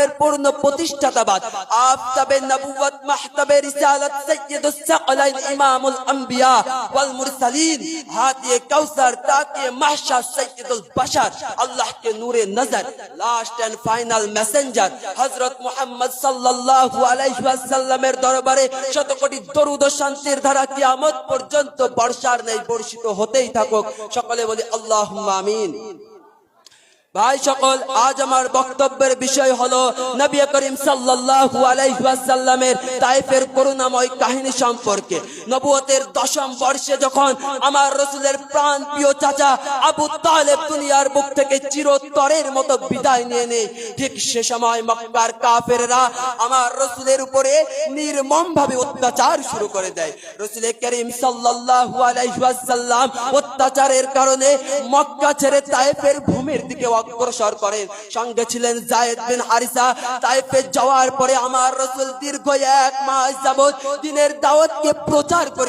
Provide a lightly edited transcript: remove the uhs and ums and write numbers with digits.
ধর্মের পূর্ণ প্রতিষ্ঠাতাবাদ, আফতাবে নবুয়ত মাহতাবে রিসালাত সাইয়্যিদুস সাকলাইন ইমামুল আম্বিয়া ওয়াল মুরসালিন হাদিয়ে কাউসার তাকে মাহশার সাইয়্যিদুল বাশার আল্লাহ के नूरे नजर लास्ट एंड फाइनल मैसेंजर हजरत मुहम्मद सल्लल्लाहु अलैहि वसल्लमेर दरबारे शत कोटी दरूद ও শান্তির ধারা কিয়ামত পর্যন্ত বর্ষার নেই বর্ষিত হতেই থাকুক। সকলে বলি আল্লাহুম্মা আমিন। ভাই সকল, আজ আমার বক্তব্যের বিষয় হলো নবী করিম সাল্লাল্লাহু আলাইহি ওয়াসাল্লামের তায়েফের করুণাময় কাহিনী সম্পর্কে। নবুয়তের 10ম বর্ষে যখন আমার রাসূলের প্রাণপ্রিয় চাচা আবু তালেব দুনিয়ার বুক থেকে চিরতরের মতো বিদায় নিয়ে নেয়, ঠিক সে সময় মক্কার কাফেররা আমার রাসূলের উপরে নির্মমভাবে অত্যাচার শুরু করে দেয়। রাসূল করিম সাল্লাল্লাহু আলাইহি ওয়াসাল্লাম অত্যাচারের কারণে মক্কা ছেড়ে তায়েফের ভূমির দিকে অগ্রসর করেন। সঙ্গে ছিলেন যায়েদ বিন হারিসা। তায়েফে যাওয়ার পরে আমার রাসূল দীর্ঘ 1 মাস যাবত দ্বীনের দাওয়াতকে প্রচার করে